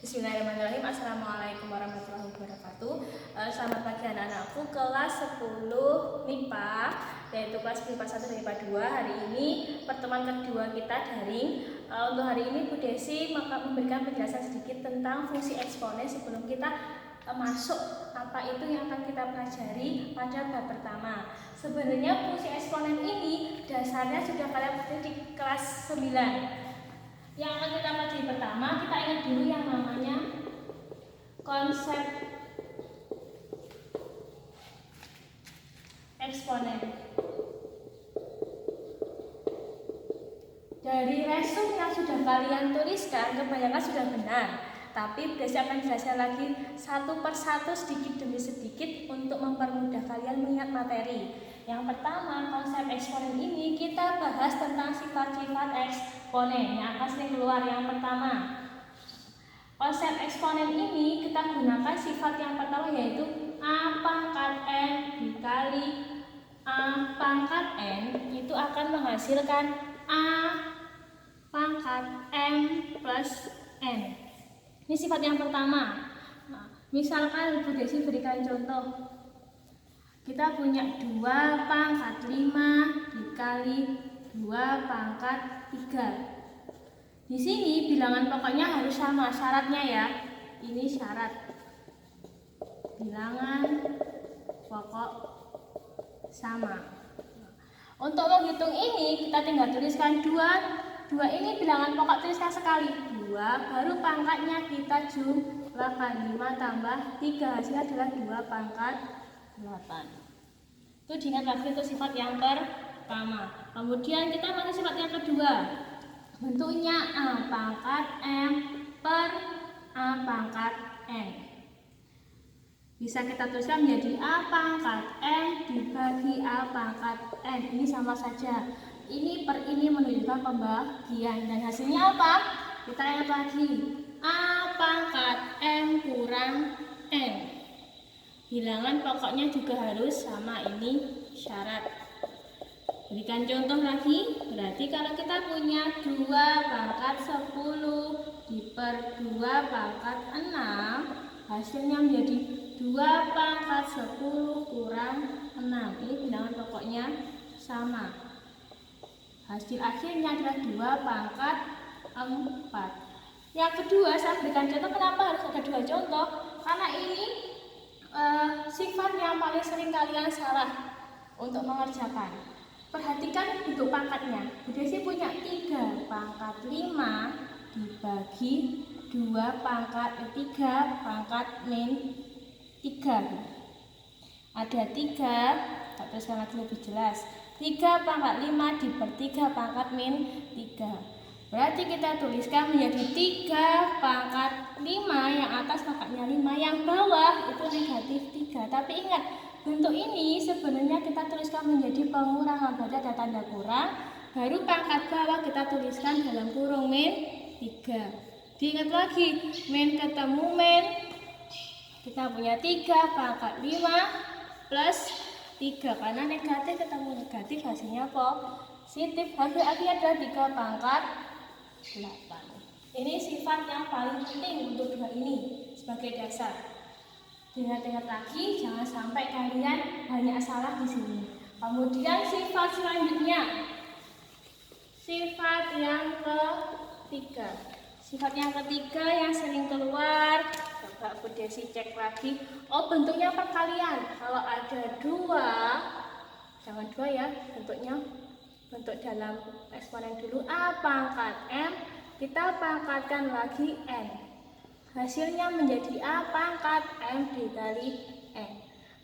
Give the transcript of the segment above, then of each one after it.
Bismillahirrahmanirrahim. Assalamualaikum warahmatullahi wabarakatuh. Selamat pagi anak-anakku kelas 10 MIPA, yaitu kelas MIPA 1 dan MIPA 2. Hari ini pertemuan kedua kita daring. Untuk hari ini Bu Desi memberikan penjelasan sedikit tentang fungsi eksponen sebelum kita masuk apa itu yang akan kita pelajari pada bab pertama. Sebenarnya fungsi eksponen ini dasarnya sudah kalian pelajari di kelas 9. Yang akan kita pelajari pertama, kita ingat dulu yang namanya konsep eksponen. Dari resume yang sudah kalian tuliskan, kebanyakan sudah benar. Tapi saya akan jelaskan lagi satu persatu sedikit demi sedikit untuk mempermudah kalian mengingat materi. Yang pertama, konsep eksponen ini kita bahas tentang sifat-sifat eksponen yang akan sering keluar. Yang pertama, konsep eksponen ini kita gunakan sifat yang pertama yaitu A pangkat N dikali A pangkat N itu akan menghasilkan A pangkat M plus N. Ini sifat yang pertama. Misalkan Bu Desi berikan contoh. Kita punya 2 pangkat 5 dikali 2 pangkat 3. Di sini bilangan pokoknya harus sama syaratnya ya. Ini syarat. Bilangan pokok sama. Untuk menghitung ini kita tinggal tuliskan 2 ini bilangan pokok tuliskan sekali. 2 baru pangkatnya kita jumlahkan 5 tambah 3 hasilnya adalah 2 pangkat 8. Itu diingat lagi untuk sifat yang pertama. Kemudian kita masuk sifat yang kedua. Bentuknya A pangkat M per A pangkat N. Bisa kita tuliskan menjadi A pangkat M dibagi A pangkat N. Ini sama saja. Ini per ini menunjukkan pembagian. Dan hasilnya apa? Kita lihat lagi. A pangkat M kurang N. Bilangan pokoknya juga harus sama, ini syarat. Berikan contoh lagi. Berarti kalau kita punya 2 pangkat 10 diper 2 pangkat 6, hasilnya menjadi 2 pangkat 10 kurang 6. Ini bilangan pokoknya sama. Hasil akhirnya adalah 2 pangkat 4. Yang kedua, saya berikan contoh. Kenapa harus ada 2 contoh? Karena ini sifat yang paling sering kalian salah untuk mengerjakan. Perhatikan bentuk pangkatnya. Bu Desi punya 3 pangkat 5 dibagi 2 pangkat 3 pangkat min 3. Ada 3, tak tuliskan lagi lebih jelas. 3 pangkat 5 diper 3 pangkat min 3. Berarti kita tuliskan menjadi 3 pangkat 5, yang atas pangkatnya 5, yang bawah itu negatif 3. Tapi ingat, bentuk ini sebenarnya kita tuliskan menjadi pengurangan, berarti ada tanda kurang. Baru pangkat bawah kita tuliskan dalam kurung min 3. Diingat lagi, min ketemu min. Kita punya 3 pangkat 5 plus 3. Karena negatif ketemu negatif hasilnya positif. Hasil akhirnya adalah 3 pangkat 8. Ini sifat yang paling penting untuk dua ini sebagai dasar. Ingat-ingat lagi, jangan sampai kalian banyak salah di sini. Kemudian sifat selanjutnya, sifat yang ketiga. Sifat yang ketiga yang sering keluar, coba Bu Desi cek lagi. Oh, bentuknya perkalian. Kalau ada 2, jangan 2 ya, bentuknya bentuk dalam eksponen dulu. A pangkat M, kita pangkatkan lagi N. Hasilnya menjadi A pangkat M dikali N.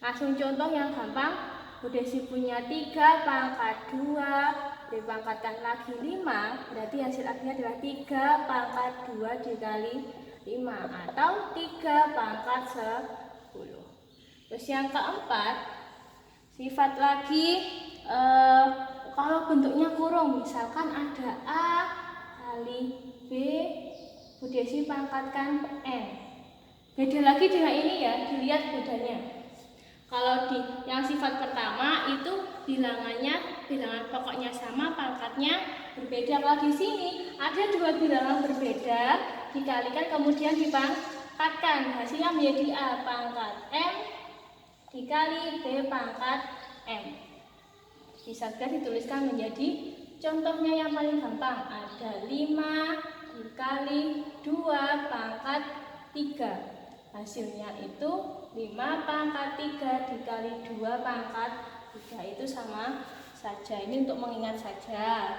Langsung contoh yang gampang. Bu Desi punya 3 pangkat 2 dipangkatkan lagi 5. Berarti hasil akhirnya adalah 3 pangkat 2 dikali 5 atau 3 pangkat 10. Terus yang keempat, sifat lagi kalau bentuknya kurung, misalkan ada A kali B, Bu Desi pangkatkan N. Beda lagi dengan ini ya, dilihat bedanya. Kalau di yang sifat pertama itu bilangan pokoknya sama, pangkatnya berbeda. Kalau di sini ada 2 bilangan berbeda, dikalikan kemudian dipangkatkan, hasilnya menjadi A pangkat M dikali B pangkat M. Bisa juga dituliskan menjadi contohnya yang paling gampang, ada 5 dikali 2 pangkat 3. Hasilnya itu 5 pangkat 3 dikali 2 pangkat 3, itu sama saja. Ini untuk mengingat saja.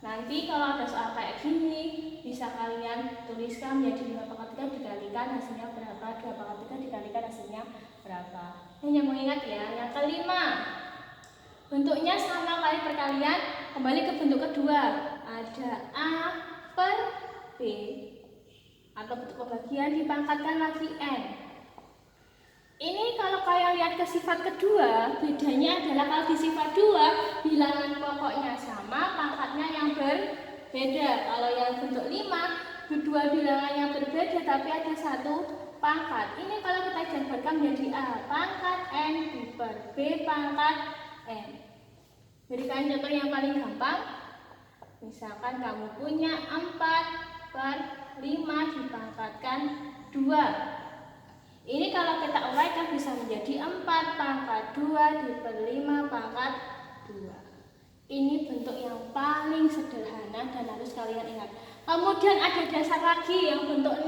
Nanti kalau ada soal kayak gini, bisa kalian tuliskan menjadi 5 pangkat 3 dikalikan hasilnya berapa, 2 pangkat 3 dikalikan hasilnya berapa. Hanya mengingat ya. Yang kelima, bentuknya sama kali perkalian, kembali ke bentuk kedua. Ada A per B, atau bentuk pembagian dipangkatkan lagi N. Ini kalau kalian lihat ke sifat kedua, bedanya adalah kalau di sifat 2 bilangan pokoknya sama, pangkatnya yang berbeda. Kalau yang bentuk 5, kedua bilangannya berbeda tapi ada satu pangkat. Ini kalau kita jabarkan menjadi A pangkat N per B pangkat N. Berikan contoh yang paling gampang. Misalkan kamu punya 4 per 5 dipangkatkan 2. Ini kalau kita uraikan bisa menjadi 4 pangkat 2 per 5 pangkat 2. Ini bentuk yang paling sederhana dan harus kalian ingat. Kemudian ada dasar lagi yang bentuk 6.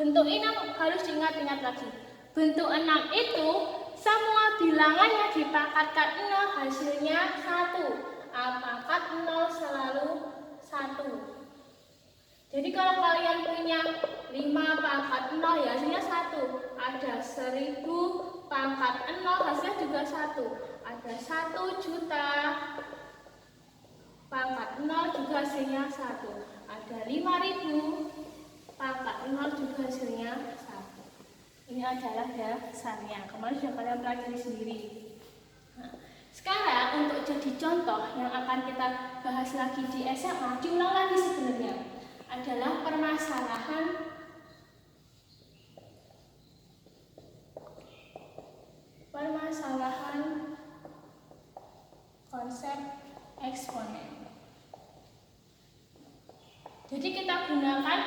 Bentuk 6 harus diingat-ingat lagi. Bentuk 6 itu semua bilangannya dipangkatkan 0, hasilnya 1. A pangkat 0 selalu 1. Jadi kalau kalian punya 5 pangkat 0 ya hasilnya 1. Ada 1000 pangkat 0 hasilnya juga 1. Ada 1 juta pangkat 0 juga hasilnya 1. Ada 5000 pangkat 0 juga hasilnya 1. Ini adalah dasarnya. Kemarin sudah kalian pelajari sendiri. Nah, sekarang untuk jadi contoh yang akan kita bahas lagi di SMA, diulang lagi sebenarnya, adalah permasalahan konsep eksponen. Jadi kita gunakan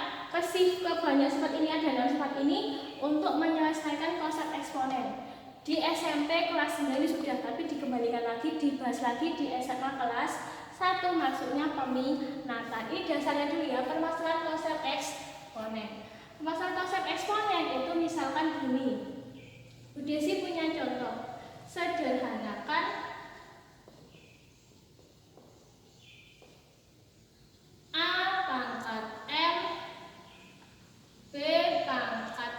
banyak sifat ini dan sifat ini untuk menyelesaikan konsep eksponen. Di SMP kelas 9 ini sudah, tapi dikembalikan lagi, dibahas lagi di SMA kelas 1, maksudnya peminatan. Ini dasarnya dulu ya, permasalahan konsep eksponen. Permasalahan konsep eksponen itu misalkan gini. Bu Desi punya contoh. Sederhanakan A pangkat M B pangkat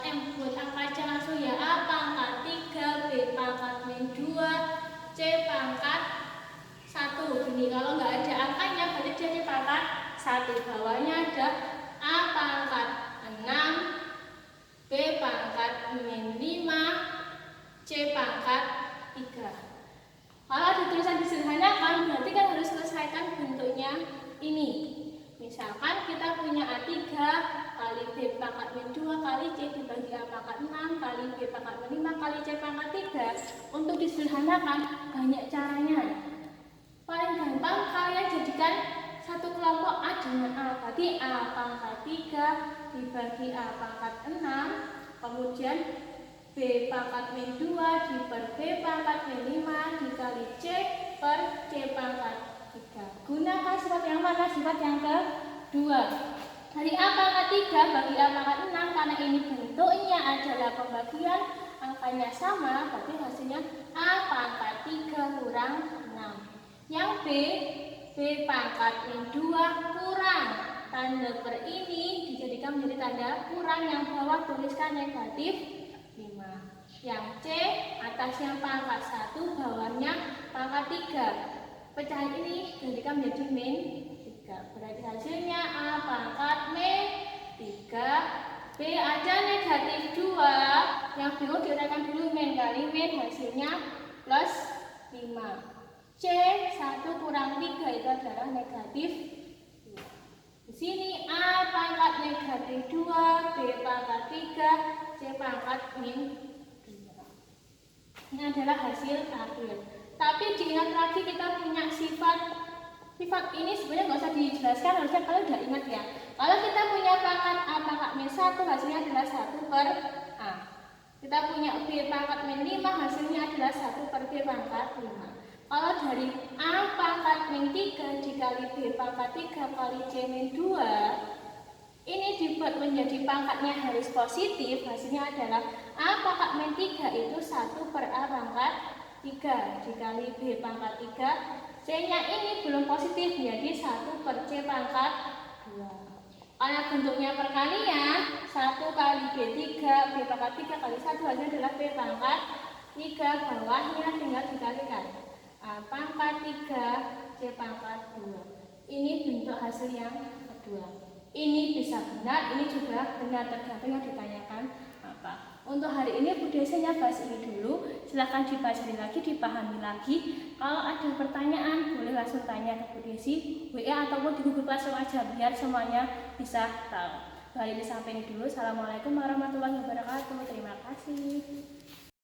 M. Buat angka aja langsung ya. A pangkat 3 B pangkat min 2 C pangkat 1. Gini, kalau nggak ada angkanya berarti dia di pangkat 1. Bawahnya ada A pangkat 6 B pangkat min 5 C pangkat 3. Kalau ditulisan disederhanakan berarti kan harus selesaikan bentuknya ini. Misalkan kita punya A3 kali B pangkat min 2 kali C dibagi A pangkat 6 kali B pangkat min 5 kali C pangkat 3. Untuk disederhanakan banyak caranya. Paling gampang kalian jadikan satu kelompok A dengan A. Berarti A pangkat 3 dibagi A pangkat 6, kemudian B pangkat min 2 diper B pangkat min 5 dikali C per C pangkat 3. Gunakan sifat yang mana? Sifat yang kedua. Dari A pangkat 3 bagi A pangkat 6, karena ini bentuknya adalah pembagian, angkanya sama, berarti hasilnya A pangkat 3 kurang 6. Yang B pangkat min 2 kurang. Tanda per ini dijadikan menjadi tanda kurang, yang bawah tuliskan negatif 5. Yang C atasnya pangkat 1, bawahnya pangkat 3. Pecahan ini dijadikan menjadi min 3. Berarti hasilnya A pangkat min 3. B ada negatif 2. Yang bingung diuraikan dulu, min kali min hasilnya plus 5. C 1 kurang 3 itu adalah negatif 2. Di sini A pangkat negatif 2, B pangkat 3, C pangkat min 2. Ini adalah hasil akhir. Tapi diingat lagi kita punya sifat ini sebenarnya nggak usah dijelaskan, harusnya kalian udah ingat ya. Kalau kita punya 1 hasilnya adalah 1 per A. Kita punya B pangkat min 5 hasilnya adalah 1 per B pangkat 5. Kalau dari A pangkat min 3 dikali B pangkat 3 kali C min 2, ini dibuat menjadi pangkatnya harus positif, hasilnya adalah A pangkat min 3 itu 1 per A pangkat 3 dikali B pangkat 3, C-nya ini belum positif, jadi 1 per C pangkat 2. Karena bentuknya perkalian, 1 kali B3, B pangkat 3 kali 1 hasilnya adalah B pangkat 3, bawahnya tinggal dikalikan. A pangkat 3, C pangkat 2. Ini bentuk hasil yang kedua. Ini bisa benar, ini juga benar, tergantung yang ditanyakan apa. Untuk hari ini Bu Desi hanya bahas ini dulu. Silahkan dipelajari lagi, dipahami lagi. Kalau ada pertanyaan boleh langsung tanya ke Bu Desi, WA ataupun di Google Classroom aja biar semuanya bisa tahu. Hari ini sampai ini dulu. Assalamualaikum warahmatullahi wabarakatuh.